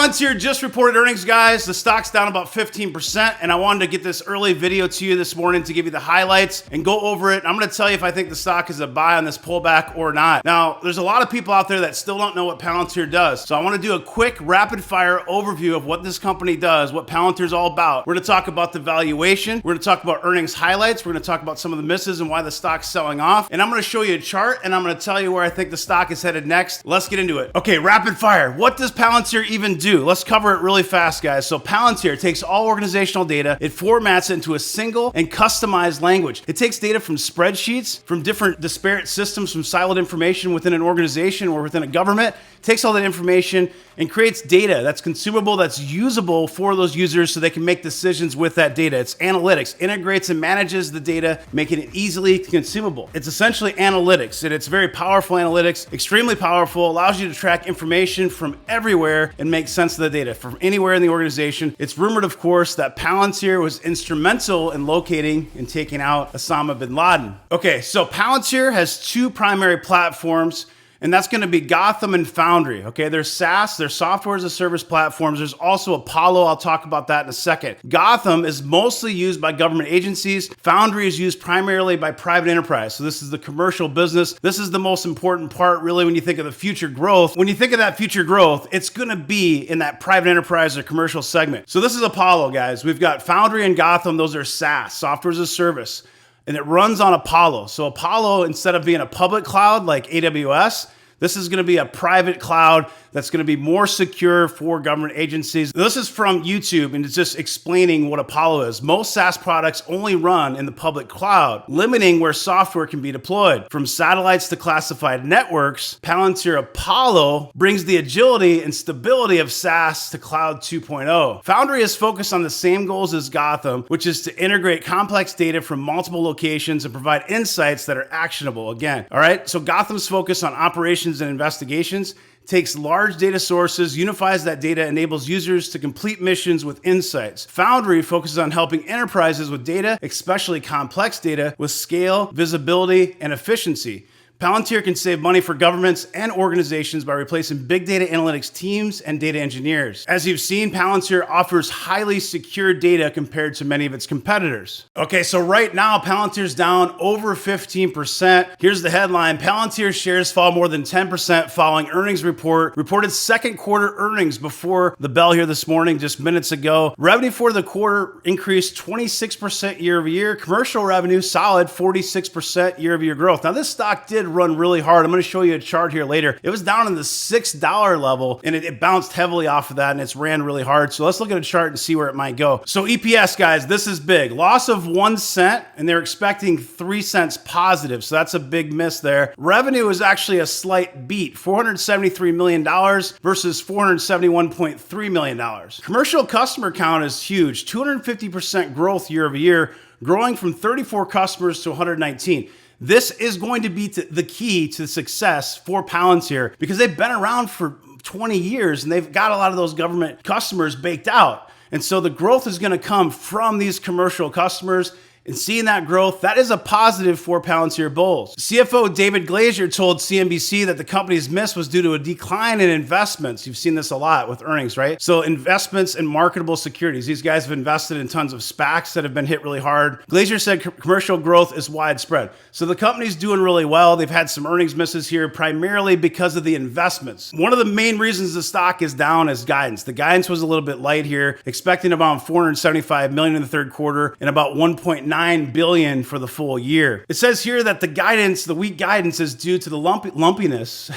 Palantir just reported earnings, guys. The stock's down about 15%, and I wanted to get this early video to you this morning to give you the highlights and go over it. I'm going to tell you if I think the stock is a buy on this pullback or not. Now, there's a lot of people out there that still don't know what Palantir does, so I want to do a quick rapid-fire overview of what this company does, what Palantir is all about. We're going to talk about the valuation. We're going to talk about earnings highlights. We're going to talk about some of the misses and why the stock's selling off, and I'm going to show you a chart, and I'm going to tell you where I think the stock is headed next. Let's get into it. Okay, rapid fire. What does Palantir even do? Let's cover it really fast, guys. So Palantir takes all organizational data, it formats it into a single and customized language. It takes data from spreadsheets, from different disparate systems, from siloed information within an organization or within a government, takes all that information and creates data that's consumable, that's usable for those users so they can make decisions with that data. It's analytics, integrates and manages the data, making it easily consumable. It's essentially analytics, and it's very powerful analytics, extremely powerful, allows you to track information from everywhere and make sense of the data from anywhere in the organization. It's rumored, of course, that Palantir was instrumental in locating and taking out Osama bin Laden. Okay, so Palantir has two primary platforms, and that's going to be Gotham and Foundry. Okay, there's SaaS, there's software-as-a-service platforms. There's also Apollo. I'll talk about that in a second. Gotham is mostly used by government agencies. Foundry is used primarily by private enterprise. So this is the commercial business. This is the most important part, really, when you think of the future growth. When you think of that future growth, it's going to be in that private enterprise or commercial segment. So this is Apollo, guys. We've got Foundry and Gotham. Those are SaaS, software-as-a-service. And it runs on Apollo. So Apollo, instead of being a public cloud like AWS, this is going to be a private cloud that's going to be more secure for government agencies. This is from YouTube, and it's just explaining what Apollo is. Most SaaS products only run in the public cloud, limiting where software can be deployed. From satellites to classified networks, Palantir Apollo brings the agility and stability of SaaS to Cloud 2.0. Foundry is focused on the same goals as Gotham, which is to integrate complex data from multiple locations and provide insights that are actionable. Again, all right? So Gotham's focused on operations and investigations, takes large data sources, unifies that data, enables users to complete missions with insights. Foundry focuses on helping enterprises with data, especially complex data, with scale, visibility, and efficiency. Palantir can save money for governments and organizations by replacing big data analytics teams and data engineers. As you've seen, Palantir offers highly secure data compared to many of its competitors. Okay, so right now, Palantir's down over 15%. Here's the headline. Palantir shares fall more than 10% following earnings report. Reported second quarter earnings before the bell here this morning, just minutes ago. Revenue for the quarter increased 26% year over year. Commercial revenue, solid 46% year over year growth. Now, this stock did run really hard. I'm going to show you a chart here later. It was down in the $6 level, and it bounced heavily off of that, and it's ran really hard. So let's look at a chart and see where it might go. So EPS, guys, this is big. Loss of 1 cent, and they're expecting 3 cents positive. So that's a big miss there. Revenue is actually a slight beat, $473 million versus $471.3 million. Commercial customer count is huge, 250% growth year over year, growing from 34 customers to 119. This is going to be the key to success for Palantir because they've been around for 20 years and they've got a lot of those government customers baked out. And so the growth is going to come from these commercial customers. And seeing that growth, that is a positive for Palantir bulls. CFO David Glazer told CNBC that the company's miss was due to a decline in investments. You've seen this a lot with earnings, right? So investments in marketable securities. These guys have invested in tons of SPACs that have been hit really hard. Glazer said commercial growth is widespread. So the company's doing really well. They've had some earnings misses here primarily because of the investments. One of the main reasons the stock is down is guidance. The guidance was a little bit light here, expecting about $475 million in the third quarter and about $1.9 billion for the full year. It says here that the weak guidance is due to the lumpiness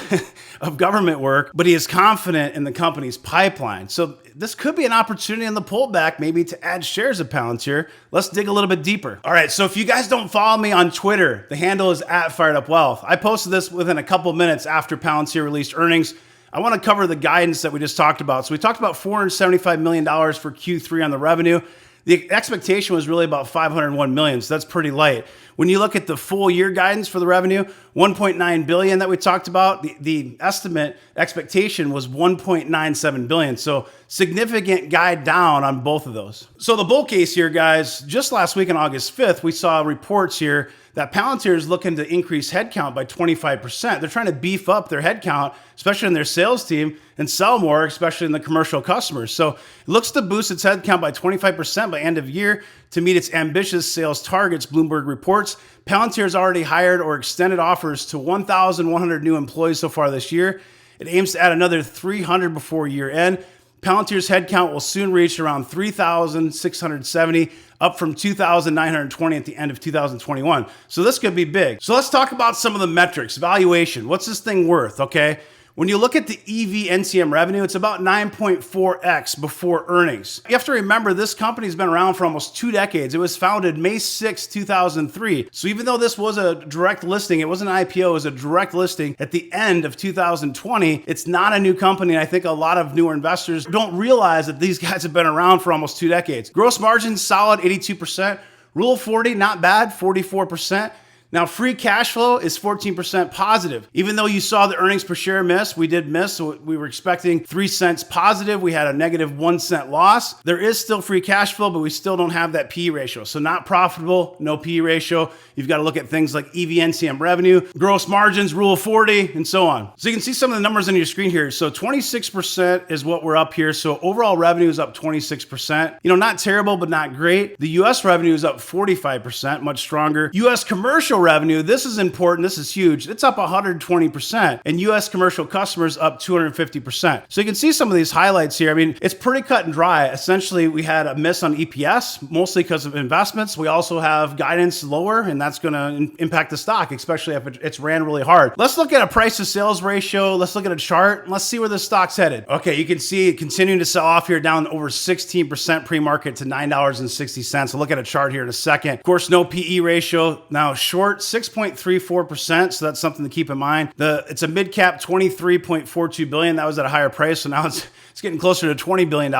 of government work, but he is confident in the company's pipeline. So this could be an opportunity in the pullback, maybe to add shares of Palantir. Let's dig a little bit deeper. All right, so if you guys don't follow me on Twitter, the handle is @FiredUpWealth. I posted this within a couple minutes after Palantir released earnings. I want to cover the guidance that we just talked about. So we talked about $475 million for Q3 on the revenue. The expectation was really about $501 million, so that's pretty light. When you look at the full year guidance for the revenue, 1.9 billion that we talked about, the estimate expectation was 1.97 billion. So significant guide down on both of those. So the bull case here, guys, just last week on August 5th, we saw reports here that Palantir is looking to increase headcount by 25%. They're trying to beef up their headcount, especially in their sales team, and sell more, especially in the commercial customers. So it looks to boost its headcount by 25% by end of year to meet its ambitious sales targets, Bloomberg reports. Palantir has already hired or extended offers to 1,100 new employees so far this year. It aims to add another 300 before year end. Palantir's headcount will soon reach around 3,670, up from 2,920 at the end of 2021. So this could be big. So let's talk about some of the metrics. Valuation. What's this thing worth? Okay. When you look at the EV NCM revenue, it's about 9.4x before earnings. You have to remember this company's been around for almost 2 decades. It was founded May 6, 2003. So even though this was a direct listing, it wasn't an IPO, it was a direct listing at the end of 2020. It's not a new company. And I think a lot of newer investors don't realize that these guys have been around for almost 2 decades. Gross margin, solid 82%. Rule of 40, not bad, 44%. Now, free cash flow is 14% positive. Even though you saw the earnings per share miss, we did miss. So we were expecting 3 cents positive. We had a negative 1 cent loss. There is still free cash flow, but we still don't have that PE ratio. So not profitable, no PE ratio. You've got to look at things like EV NCM revenue, gross margins, rule of 40, and so on. So you can see some of the numbers on your screen here. So 26% is what we're up here. So overall revenue is up 26%. Not terrible, but not great. The US revenue is up 45%, much stronger. US commercial revenue, this is important, this is huge. It's up 120%, and US commercial customers up 250%. So you can see some of these highlights here. I mean, it's pretty cut and dry. Essentially, we had a miss on EPS, mostly because of investments. We also have guidance lower, and that's going to impact the stock, especially if it's ran really hard. Let's look at a price to sales ratio. Let's look at a chart, and let's see where the stock's headed. Okay, you can see it continuing to sell off here, down over 16% pre-market to $9.60. I'll look at a chart here in a second. Of course, no PE ratio. Now, short 6.34%, so that's something to keep in mind. It's a mid-cap 23.42 billion. That was at a higher price, so now it's getting closer to $20 billion.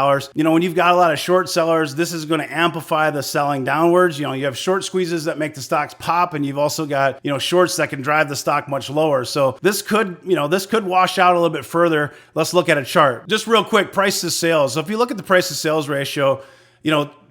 When you've got a lot of short sellers, this is going to amplify the selling downwards. You have short squeezes that make the stocks pop, and you've also got, shorts that can drive the stock much lower. So this could wash out a little bit further. Let's look at a chart. Just real quick, price to sales. So if you look at the price to sales ratio,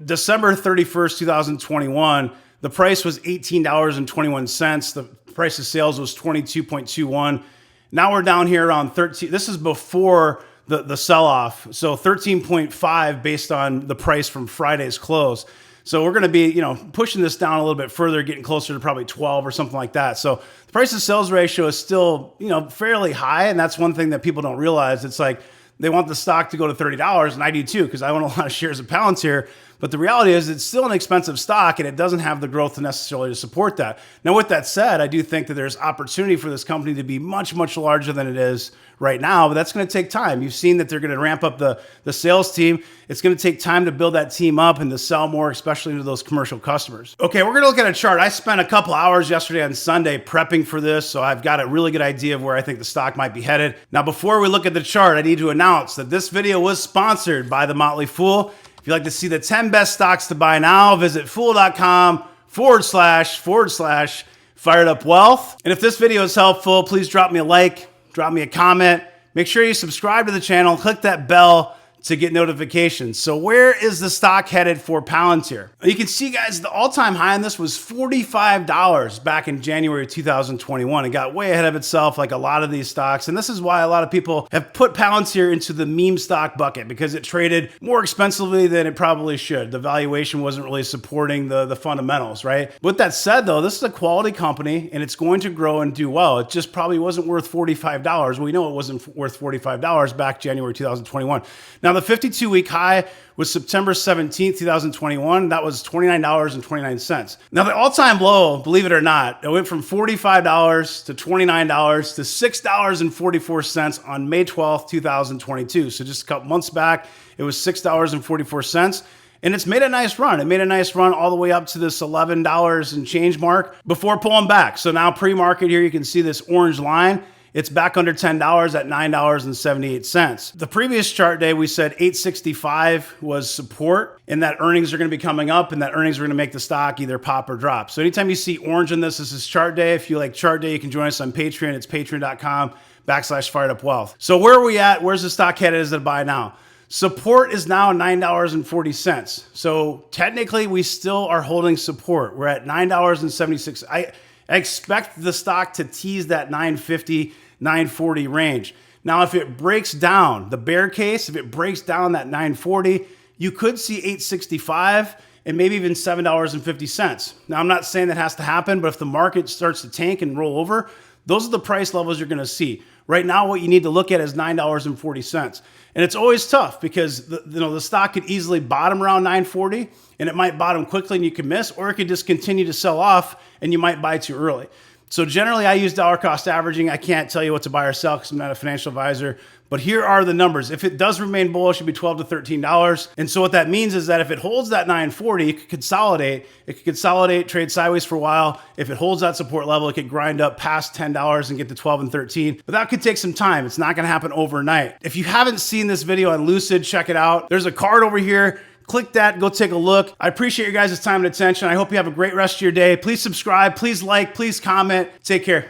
December 31st, 2021, the price was $18.21. The price of sales was 22.21. Now we're down here around 13. This is before the sell-off. So 13.5 based on the price from Friday's close. So we're going to be, pushing this down a little bit further, getting closer to probably 12 or something like that. So the price to sales ratio is still, fairly high. And that's one thing that people don't realize. It's like they want the stock to go to $30, and I do too, because I own a lot of shares of Palantir. But the reality is it's still an expensive stock, and it doesn't have the growth necessarily to support that. Now, with that said, I do think that there's opportunity for this company to be much, much larger than it is right now, but that's going to take time. You've seen that they're going to ramp up the sales team. It's going to take time to build that team up and to sell more, especially to those commercial customers. Okay, we're going to look at a chart. I spent a couple hours yesterday on Sunday prepping for this, so I've got a really good idea of where I think the stock might be headed. Now, before we look at the chart, I need to announce that this video was sponsored by The Motley Fool. If you'd like to see the 10 best stocks to buy now, visit fool.com/fired up wealth. And if this video is helpful, please drop me a like, drop me a comment. Make sure you subscribe to the channel, click that bell to get notifications. So where is the stock headed for Palantir? You can see, guys, the all-time high on this was $45 back in January 2021. It got way ahead of itself like a lot of these stocks. And this is why a lot of people have put Palantir into the meme stock bucket, because it traded more expensively than it probably should. The valuation wasn't really supporting the fundamentals, right? With that said, though, this is a quality company and it's going to grow and do well. It just probably wasn't worth $45. We know it wasn't worth $45 back January 2021. Now, the 52-week high was September 17th, 2021. That was $29.29. Now, the all-time low, believe it or not, it went from $45 to $29 to $6.44 on May 12th, 2022. So just a couple months back, it was $6.44. And it's made a nice run. It made a nice run all the way up to this $11 and change mark before pulling back. So now pre-market here, you can see this orange line. It's back under $10 at $9.78. The previous chart day, we said 865 was support, and that earnings are going to be coming up, and that earnings are going to make the stock either pop or drop. So anytime you see orange in this is chart day. If you like chart day, you can join us on Patreon. It's patreon.com/firedupwealth. So where are we at? Where's the stock headed as a buy now? Support is now $9.40. So technically, we still are holding support. We're at $9.76. I expect the stock to tease that 950, 940 range. Now, if it breaks down, the bear case, if it breaks down that 940, you could see 865 and maybe even $7.50. Now, I'm not saying that has to happen, but if the market starts to tank and roll over, those are the price levels you're going to see. Right now, what you need to look at is $9.40. And it's always tough because the stock could easily bottom around 940 and it might bottom quickly and you can miss, or it could just continue to sell off and you might buy too early. So generally, I use dollar cost averaging. I can't tell you what to buy or sell because I'm not a financial advisor. But here are the numbers. If it does remain bullish, it'd be $12 to $13. And so what that means is that if it holds that 940, it could consolidate. It could consolidate, trade sideways for a while. If it holds that support level, it could grind up past $10 and get to 12 and 13. But that could take some time. It's not going to happen overnight. If you haven't seen this video on Lucid, check it out. There's a card over here. Click that, go take a look. I appreciate your guys' time and attention. I hope you have a great rest of your day. Please subscribe, please like, please comment. Take care.